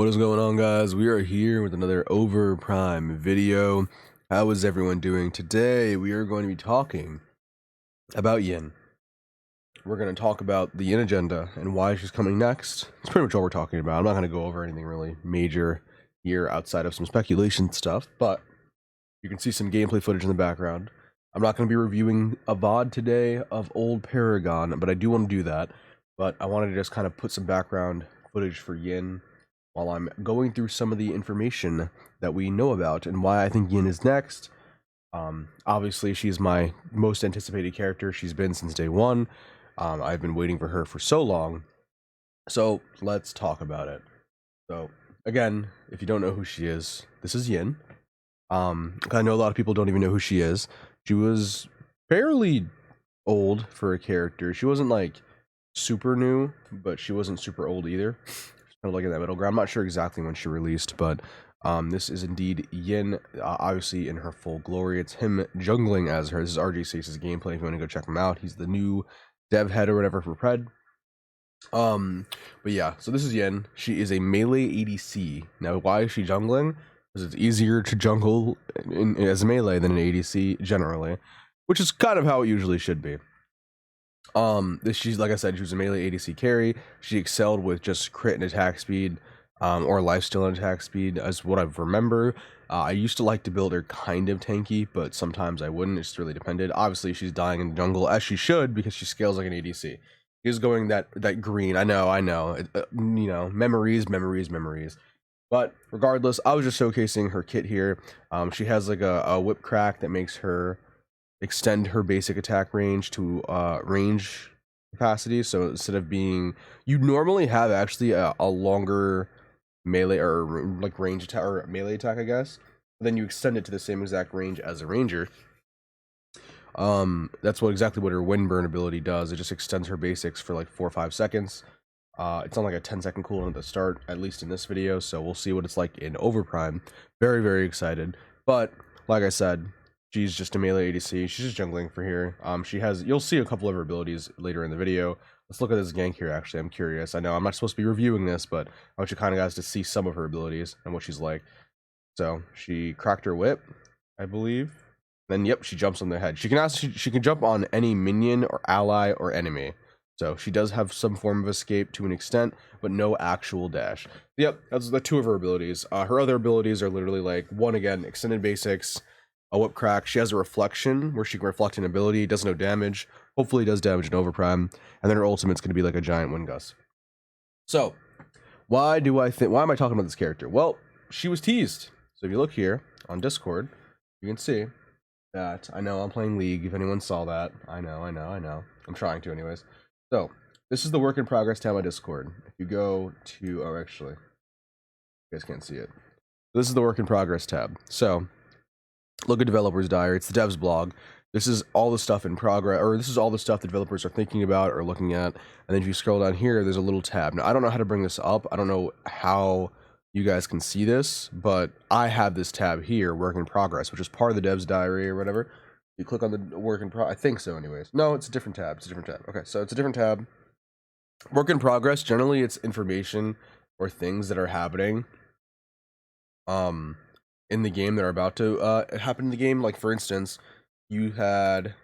What is going on, guys? We are here with another OVERPRIME video. How is everyone doing? Today we are going to be talking about Yin. We're going to talk about the Yin agenda and why she's coming next. It's pretty much all we're talking about. I'm not going to go over anything really major here outside of some speculation stuff, but you can see some gameplay footage in the background. I'm not going to be reviewing a VOD today of Old Paragon, but I do want to do that. But I wanted to just kind of put some background footage for Yin while I'm going through some of the information that we know about and why I think Yin is next. Obviously, she's my most anticipated character. She's been since day one. I've been waiting for her for so long. So let's talk about it. So again, if you don't know who she is, this is Yin. I know a lot of people don't even know who she is. She was fairly old for a character. She wasn't like super new, but she wasn't super old either. Kind of like in that middle ground. I'm not sure exactly when she released, but this is indeed Yin, obviously in her full glory. It's him jungling as her. This is RGC's gameplay. If you want to go check him out, he's the new dev head or whatever for Pred. But yeah, so this is Yin. She is a melee ADC. Now, why is she jungling? Because it's easier to jungle as a melee than an ADC generally, which is kind of how it usually should be. She's, like I said, she was a melee ADC carry. She excelled with just crit and attack speed, or lifesteal and attack speed, as what I remember. I used to like to build her kind of tanky, but sometimes I wouldn't. It just really depended. Obviously, she's dying in the jungle, as she should, because she scales like an ADC. She's going that green. I know. You know, memories. But regardless, I was just showcasing her kit here. She has like a whip crack that makes her extend her basic attack range to range capacity. So instead of being, you normally have actually a longer melee or like range attack or melee attack, I guess. But then you extend it to the same exact range as a ranger. That's exactly what her Windburn ability does. It just extends her basics for like 4 or 5 seconds. It's on like a 10-second cooldown at the start, at least in this video. So we'll see what it's like in Overprime. Very, very excited. But like I said, she's just a melee ADC. She's just jungling for here. You'll see a couple of her abilities later in the video. Let's look at this gank here, actually. I'm curious. I know I'm not supposed to be reviewing this, but I want you kind of guys to see some of her abilities and what she's like. So, she cracked her whip, I believe. Then, yep, she jumps on their head. She can jump on any minion or ally or enemy. So, she does have some form of escape to an extent, but no actual dash. Yep, that's the 2 of her abilities. Her other abilities are literally like, one, again, extended basics, a whip crack. She has a reflection where she can reflect an ability, does no damage, hopefully does damage in Overprime, and then her ultimate's going to be like a giant wind gust. So why am I talking about this character? Well, she was teased. So if you look here on Discord, you can see that, I know I'm playing League, if anyone saw that. I know. I'm trying to anyways. So this is the work in progress tab on Discord. If you go to, oh, actually, you guys can't see it. This is the work in progress tab. So look at developers diary. It's the devs blog. This is all the stuff in progress, or this is all the stuff the developers are thinking about or looking at. And then if you scroll down here, there's a little tab. Now, I don't know how to bring this up. I don't know how you guys can see this, but I have this tab here, work in progress, which is part of the devs diary or whatever. You click on the work in progress. I think so anyways. No, it's a different tab. Okay, so it's a different tab. Work in progress, generally it's information or things that are happening in the game that are about to happen in the game. Like, for instance, you had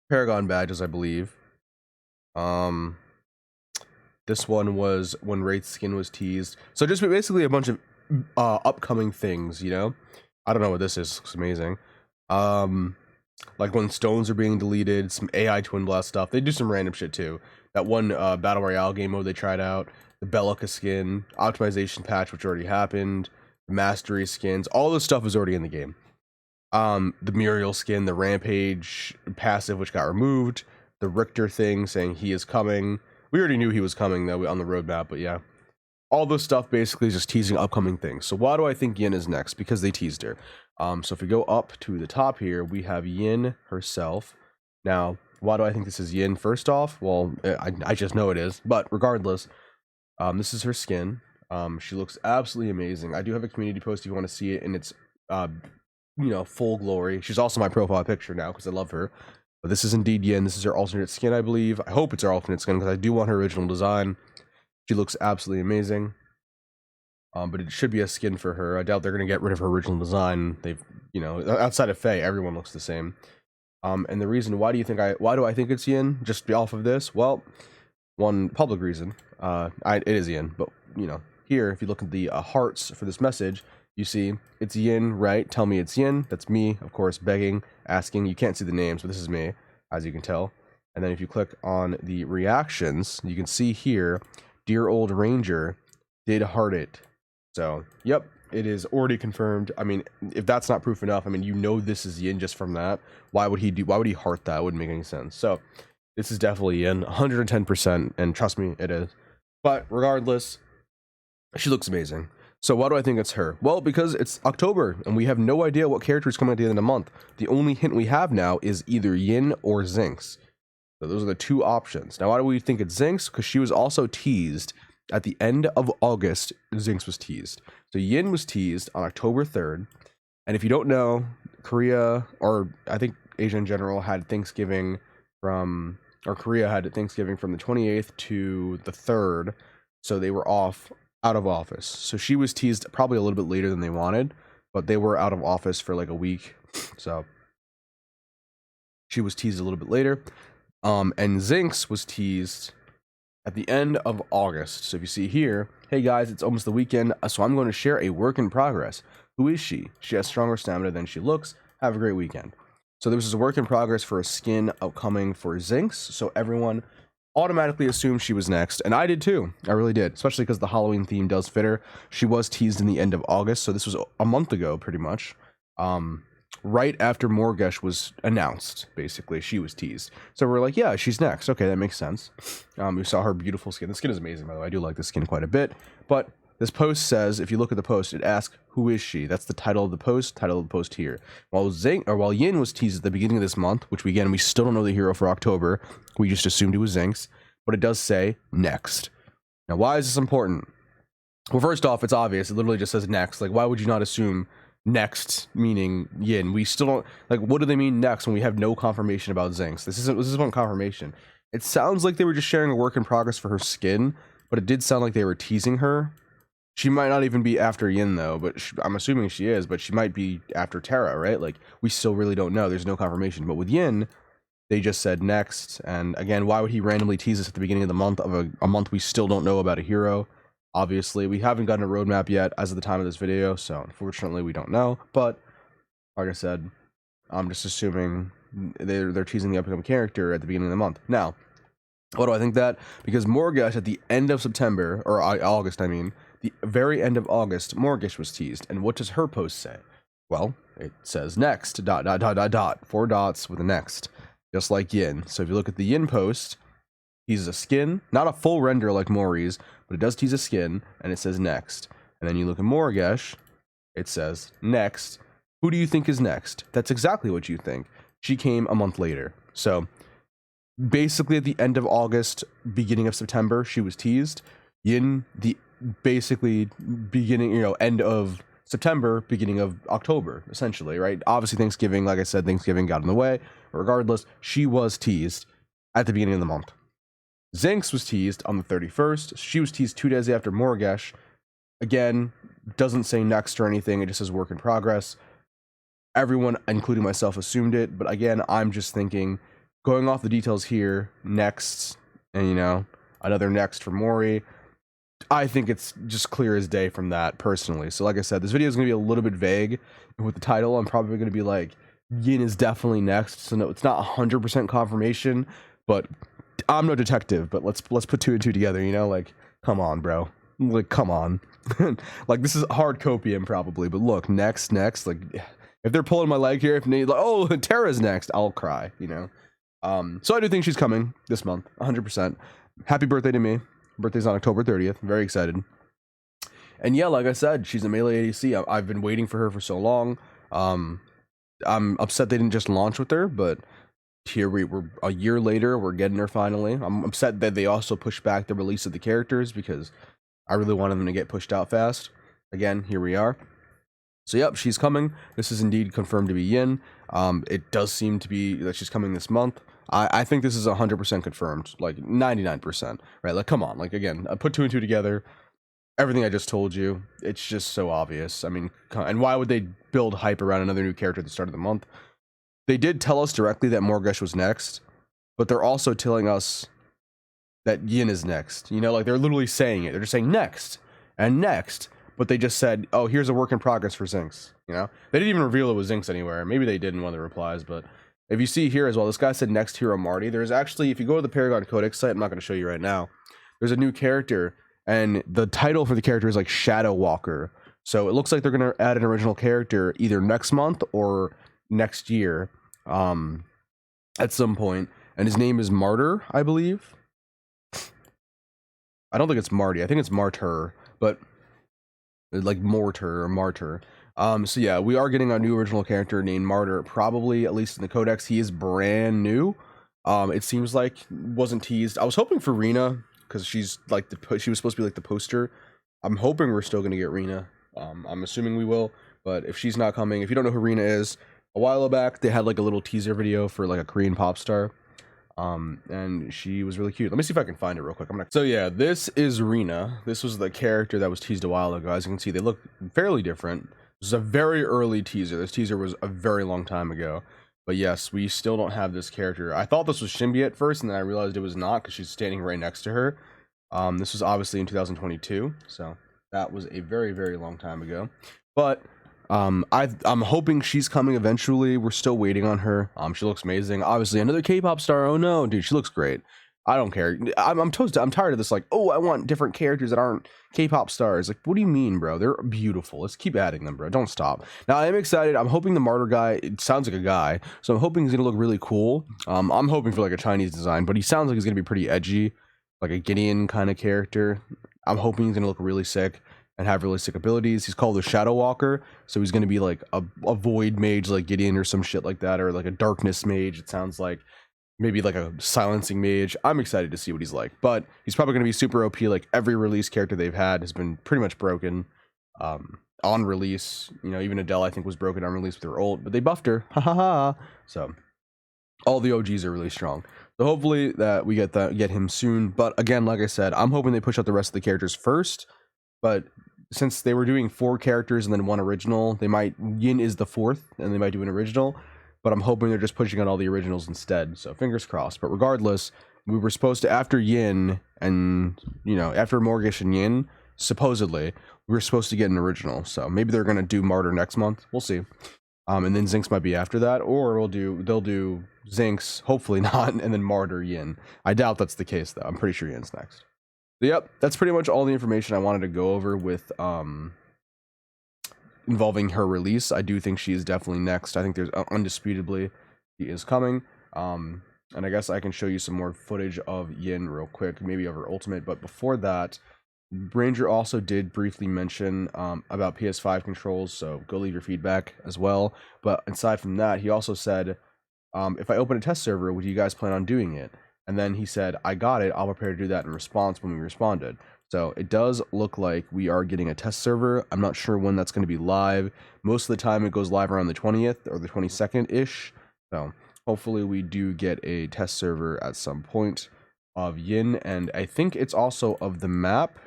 Paragon badges, I believe. This one was when Wraith's skin was teased. So just basically a bunch of upcoming things, you know? I don't know what this is. It's amazing. Like when stones are being deleted, some AI Twin Blast stuff. They do some random shit too. That one Battle Royale game mode they tried out. The Bellica skin, optimization patch, which already happened. Mastery skins, all this stuff is already in the game. The Muriel skin, the Rampage passive, which got removed, the Richter thing saying he is coming. We already knew he was coming though on the roadmap, but yeah. All this stuff basically is just teasing upcoming things. So why do I think Yin is next? Because they teased her. So if we go up to the top here, we have Yin herself. Now, why do I think this is Yin? First off, well, I just know it is, but regardless, this is her skin. She looks absolutely amazing. I do have a community post if you want to see it in its full glory. She's also my profile picture now because I love her. But this is indeed Yin. This is her alternate skin, I believe. I hope it's her alternate skin because I do want her original design. She looks absolutely amazing. But it should be a skin for her. I doubt they're gonna get rid of her original design. They've, you know, outside of Faye, everyone looks the same. And the reason why do I think it's Yin? Just off of this? Well, one public reason. It is Yin, but you know, here if you look at the hearts for this message, you see it's Yin, right? Tell me it's Yin. That's me, of course, begging, asking. You can't see the names, but this is me, as you can tell. And then if you click on the reactions, you can see here, dear old Ranger did heart it. So, yep, it is already confirmed. I mean, if that's not proof enough, I mean, you know this is Yin just from that. Why would he heart that? It wouldn't make any sense. So, this is definitely Yin, 110%, and trust me, it is. But regardless, she looks amazing. So why do I think it's her? Well, because it's October, and we have no idea what character is coming at the end of the month. The only hint we have now is either Yin or Zinx. So those are the two options. Now, why do we think it's Zinx? Because she was also teased at the end of August. Zinx was teased. So Yin was teased on October 3rd. And if you don't know, Korea, or I think Asia in general, had Thanksgiving from, or Korea had Thanksgiving from the 28th to the 3rd. So they were out of office. So she was teased probably a little bit later than they wanted, but they were out of office for like a week. So she was teased a little bit later. And Zinx was teased at the end of August. So if you see here, hey guys, it's almost the weekend, so I'm going to share a work in progress. Who is she? She has stronger stamina than she looks. Have a great weekend. So this is a work in progress for a skin upcoming for Zinx. So everyone automatically assumed she was next, and I did too. I really did, especially because the Halloween theme does fit her. She was teased in the end of August, so this was a month ago, pretty much. Right after Morgesh was announced, basically, she was teased. So we're like, yeah, she's next. Okay, that makes sense. We saw her beautiful skin. The skin is amazing, by the way. I do like the skin quite a bit. But this post says, if you look at the post, it asks, who is she? That's the title of the post here. While Yin was teased at the beginning of this month, which we still don't know the hero for October. We just assumed it was Zinx. But it does say next. Now, why is this important? Well, first off, it's obvious. It literally just says next. Like, why would you not assume next meaning Yin? We still don't, like, what do they mean next when we have no confirmation about Zinx? This isn't confirmation. It sounds like they were just sharing a work in progress for her skin, but it did sound like they were teasing her. She might not even be after Yin though, but I'm assuming she is, but she might be after Terra, right? Like, we still really don't know. There's no confirmation. But with Yin, they just said next. And again, why would he randomly tease us at the beginning of the month of a month we still don't know about a hero? Obviously, we haven't gotten a roadmap yet as of the time of this video, so unfortunately we don't know. But like I said, I'm just assuming they're teasing the upcoming character at the beginning of the month. Now, what do I think that? Because Morgesh at the end of September, or August, I mean, the very end of August, Morgesh was teased. And what does her post say? Well, it says next, ... 4 dots with a next, just like Yin. So if you look at the Yin post, teases a skin, not a full render like Mori's, but it does tease a skin, and it says next. And then you look at Morgesh, it says next. Who do you think is next? That's exactly what you think. She came a month later. So basically at the end of August, beginning of September, she was teased. Yin, the basically beginning, end of September, beginning of October, essentially, right? Obviously Thanksgiving, like I said, Thanksgiving got in the way. Regardless, she was teased at the beginning of the month. Zinx was teased on the 31st. She was teased 2 days after Morgesh. Again, doesn't say next or anything. It just says work in progress. Everyone, including myself, assumed it. But again, I'm just thinking, going off the details here, next, and another next for Mori. I think it's just clear as day from that, personally. So like I said, this video is going to be a little bit vague. With the title, I'm probably going to be like, Yin is definitely next. So no, it's not 100% confirmation, but I'm no detective. But let's put 2 and 2 together, like, come on, bro. Like, come on. Like, this is hard copium probably, but look, next, like, if they're pulling my leg here, if they like, oh, Terra's next, I'll cry, So I do think she's coming this month, 100%. Happy birthday to me. Birthday's on October 30th. I'm very excited. And yeah, like I said, she's a melee ADC. I've been waiting for her for so long. I'm upset they didn't just launch with her, but here we're a year later, we're getting her finally. I'm upset that they also pushed back the release of the characters because I really wanted them to get pushed out fast. Again, here we are. So yep, she's coming. This is indeed confirmed to be Yin. It does seem to be that she's coming this month. I think this is 100% confirmed, like 99%, right? Like, come on, like, again, I put 2 and 2 together. everything I just told you, it's just so obvious. I mean, and why would they build hype around another new character at the start of the month? They did tell us directly that Morgesh was next, but they're also telling us that Yin is next. You know, like they're literally saying it. They're just saying next and next, but they just said, "Oh, here's a work in progress for Zinx." You know, they didn't even reveal it was Zinx anywhere. Maybe they did in one of the replies, but if you see here as well, this guy said next hero Marty. There's actually, if you go to the Paragon Codex site, I'm not going to show you right now. There's a new character, and the title for the character is like Shadow Walker. So it looks like they're going to add an original character either next month or next year, at some point. And his name is Martyr, I believe. I don't think it's Marty. I think it's Martyr, but like Mortar or Martyr. So yeah, we are getting a new original character named Martyr, probably, at least in the codex. He is brand new. It seems like wasn't teased. I was hoping for Rena, because she's like she was supposed to be like the poster. I'm hoping we're still gonna get Rena. I'm assuming we will, but if she's not coming, if you don't know who Rena is, a while back they had like a little teaser video for like a Korean pop star. And she was really cute. Let me see if I can find it real quick. So yeah, this is Rena. This was the character that was teased a while ago. As you can see, they look fairly different. This is a very early teaser. This teaser was a very long time ago. But yes, we still don't have this character. I thought this was Shinbi at first, and then I realized it was not, because she's standing right next to her. This was obviously in 2022, so that was a very, very long time ago. But I'm hoping she's coming eventually. We're still waiting on her. She looks amazing. Obviously, another K-pop star. Oh no, dude, she looks great. I don't care. I'm toasted. I'm tired of this. Like, oh, I want different characters that aren't K-pop stars. Like, what do you mean, bro? They're beautiful. Let's keep adding them, bro. Don't stop. Now, I am excited. I'm hoping the Martyr guy. It sounds like a guy, so I'm hoping he's gonna look really cool. I'm hoping for like a Chinese design, but he sounds like he's gonna be pretty edgy, like a Gideon kind of character. I'm hoping he's gonna look really sick and have really sick abilities. He's called the Shadow Walker, so he's going to be like a void mage like Gideon or some shit like that, or like a darkness mage. It sounds like maybe like a silencing mage. I'm excited to see what he's like, but he's probably going to be super OP. Like every release character they've had has been pretty much broken on release. You know, even Adele I think was broken on release with her ult, but they buffed her. Ha ha ha. So all the OGs are really strong. So hopefully that we get him soon. But again, like I said, I'm hoping they push out the rest of the characters first. But since they were doing 4 characters and then 1 original, they might, Yin is the 4th, and they might do an original, but I'm hoping they're just pushing out all the originals instead, so fingers crossed. But regardless, we were supposed to, after Yin, and, you know, after Morgesh and Yin, supposedly, we were supposed to get an original, so maybe they're gonna do Martyr next month, we'll see. And then Zinx might be after that, or they'll do Zinx, hopefully not, and then Martyr, Yin. I doubt that's the case, though. I'm pretty sure Yin's next. Yep, that's pretty much all the information I wanted to go over with involving her release. I do think she is definitely next. I think there's undisputably she is coming. And I guess I can show you some more footage of Yin real quick, maybe of her ultimate. But before that, Ranger also did briefly mention about PS5 controls, so go leave your feedback as well. But aside from that, he also said, if I open a test server, would you guys plan on doing it? And then he said, I got it. I'll prepare to do that in response when we responded. So it does look like we are getting a test server. I'm not sure when that's going to be live. Most of the time it goes live around the 20th or the 22nd-ish. So hopefully we do get a test server at some point of Yin. And I think it's also of the map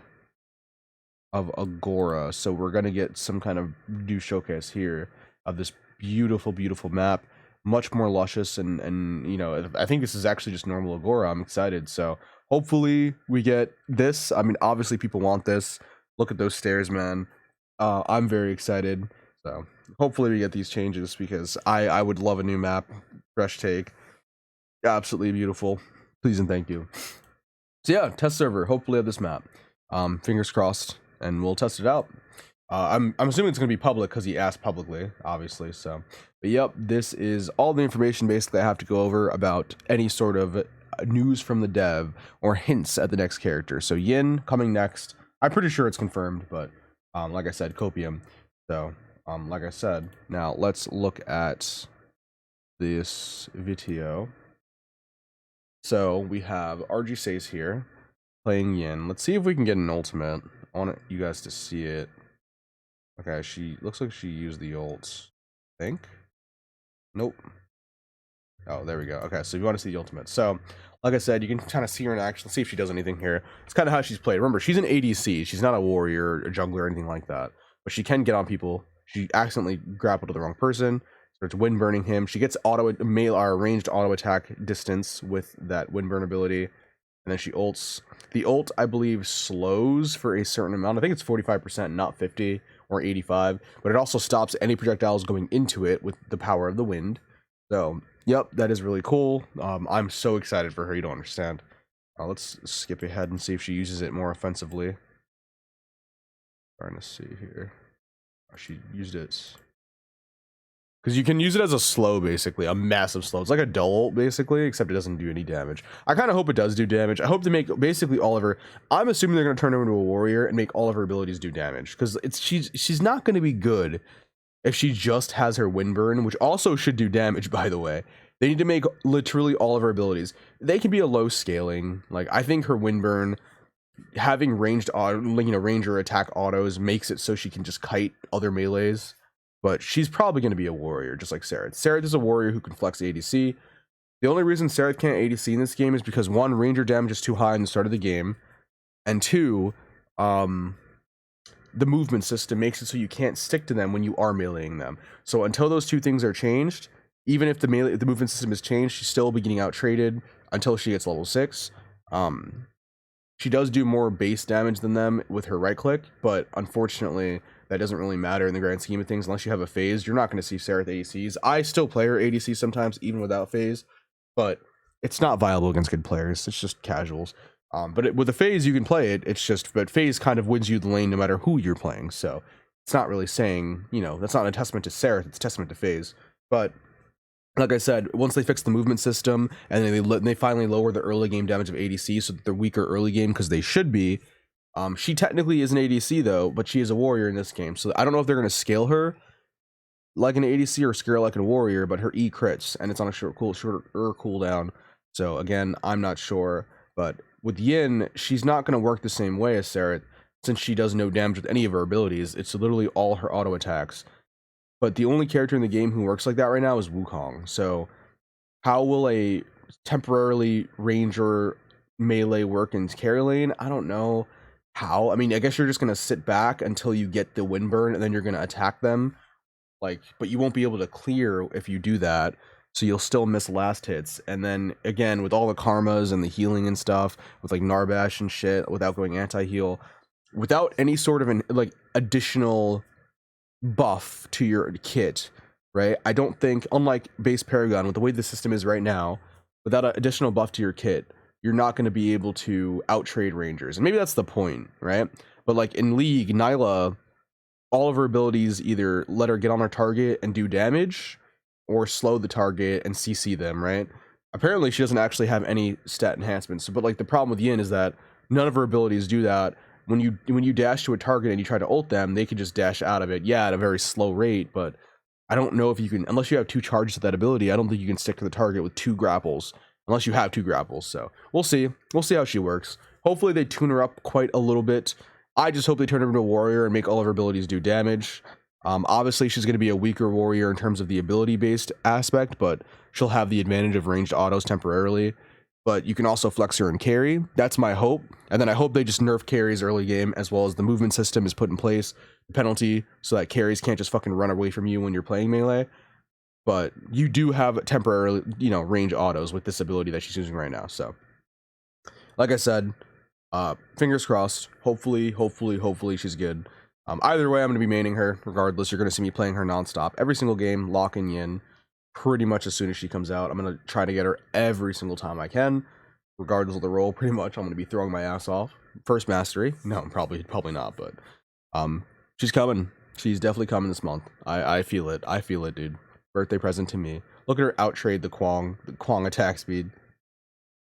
of Agora. So we're going to get some kind of new showcase here of this beautiful, beautiful map. Much more luscious, and you know, I think this is actually just normal Agora. I'm excited, so hopefully we get this. I mean, obviously people want this. Look at those stairs, man. I'm very excited, so hopefully we get these changes, because I would love a new map, fresh take, absolutely beautiful. Please and thank you. So yeah, test server, hopefully of this map. Fingers crossed, and we'll test it out. I'm assuming it's going to be public because he asked publicly, obviously. So, but yep, this is all the information basically I have to go over about any sort of news from the dev or hints at the next character. So Yin coming next. I'm pretty sure it's confirmed, but like I said, Copium. So like I said, now let's look at this video. So we have RG Says here playing Yin. Let's see if we can get an ultimate. I want you guys to see it. Okay, she looks like she used the ult. I think. Nope. Oh, there we go. Okay, so you want to see the ultimate. So, like I said, you can kind of see her in action. Let's see if she does anything here. It's kind of how she's played. Remember, she's an ADC. She's not a warrior, a jungler, or anything like that. But she can get on people. She accidentally grappled to the wrong person. Starts wind burning him. She gets ranged auto attack distance with that wind burn ability. And then she ults. The ult, I believe, slows for a certain amount. I think it's 45%, not 50 or 85. But it also stops any projectiles going into it with the power of the wind. So, yep, that is really cool. I'm so excited for her. You don't understand. Let's skip ahead and see if she uses it more offensively. Trying to see here. She used it. Because you can use it as a slow, basically. A massive slow. It's like a dull ult, basically, except it doesn't do any damage. I kind of hope it does do damage. I hope to make, basically, all of her... I'm assuming they're going to turn her into a warrior and make all of her abilities do damage. Because she's not going to be good if she just has her wind burn, which also should do damage, by the way. They need to make literally all of her abilities. They can be a low scaling. Like, I think her wind burn, having ranged auto, ranger attack autos makes it so she can just kite other melees. But she's probably going to be a warrior, just like Sereth. Sereth is a warrior who can flex ADC. The only reason Sereth can't ADC in this game is because, one, ranger damage is too high in the start of the game, and two, the movement system makes it so you can't stick to them when you are meleeing them. So until those two things are changed, even if the movement system is changed, she's still be getting out traded until she gets level 6. She does do more base damage than them with her right click, but unfortunately that doesn't really matter in the grand scheme of things. Unless you have a phase, you're not going to see Sereth ADCs. I still play her ADC sometimes even without phase, but it's not viable against good players. It's just casuals. But with a phase, you can play it. It's just, but phase kind of wins you the lane no matter who you're playing. So it's not really saying, that's not a testament to Sereth. It's a testament to phase. But like I said, once they fix the movement system and then they finally lower the early game damage of ADC so that they're weaker early game, because they should be. She technically is an ADC though, but she is a warrior in this game. So I don't know if they're going to scale her like an ADC or scale like a warrior, but her E crits and it's on a shorter cooldown. So again, I'm not sure, but with Yin, she's not going to work the same way as Sereth since she does no damage with any of her abilities. It's literally all her auto attacks. But the only character in the game who works like that right now is Wukong. So how will a temporarily ranger melee work in carry lane? I don't know how. I mean, I guess you're just going to sit back until you get the wind burn and then you're going to attack them. But you won't be able to clear if you do that. So you'll still miss last hits. And then again, with all the karmas and the healing and stuff, with like Narbash and shit, without going anti-heal, without any sort of an additional buff to your kit, right? I don't think, unlike base Paragon, with the way the system is right now, without an additional buff to your kit, you're not going to be able to outtrade rangers. And maybe that's the point, right? But like in League, Nyla, all of her abilities either let her get on her target and do damage, or slow the target and CC them, right? Apparently she doesn't actually have any stat enhancements. But like the problem with Yin is that none of her abilities do that. When you dash to a target and you try to ult them, they can just dash out of it. Yeah, at a very slow rate, but I don't know if you can, unless you have 2 charges of that ability, I don't think you can stick to the target with 2 grapples, unless you have 2 grapples. So we'll see. We'll see how she works. Hopefully they tune her up quite a little bit. I just hope they turn her into a warrior and make all of her abilities do damage. Obviously she's going to be a weaker warrior in terms of the ability based aspect, but she'll have the advantage of ranged autos temporarily. But you can also flex her and carry. That's my hope. And then I hope they just nerf carries early game, as well as the movement system is put in place, the penalty, so that carries can't just fucking run away from you when you're playing melee. But you do have temporarily, range autos with this ability that she's using right now. So like I said, fingers crossed. Hopefully she's good. Either way, I'm going to be maining her regardless. You're going to see me playing her nonstop every single game, locking in pretty much as soon as she comes out. I'm going to try to get her every single time I can, regardless of the role. Pretty much I'm going to be throwing my ass off. First mastery, no, probably not, but she's coming. She's definitely coming this month. I feel it. Dude. Birthday present to me. Look at her outtrade the Kwang attack speed.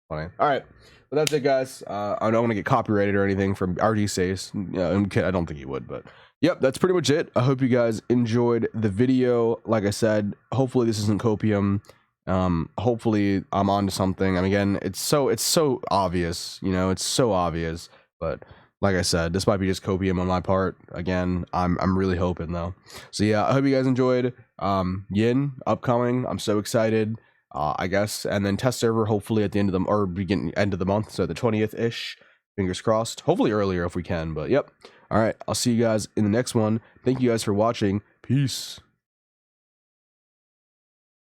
Funny. All right, but that's it, guys. I don't want to get copyrighted or anything from RG Sace. I don't think he would, but yep, that's pretty much it. I hope you guys enjoyed the video. Like I said, hopefully this isn't copium. Hopefully I'm onto something. I mean, again, it's so obvious, it's so obvious. But like I said, this might be just copium on my part. Again, I'm really hoping though. So yeah, I hope you guys enjoyed. Yin upcoming. I'm so excited. I guess, and then test server hopefully at the end of the or begin end of the month, so the 20th ish. Fingers crossed. Hopefully earlier if we can, but yep. All right, I'll see you guys in the next one. Thank you guys for watching. Peace.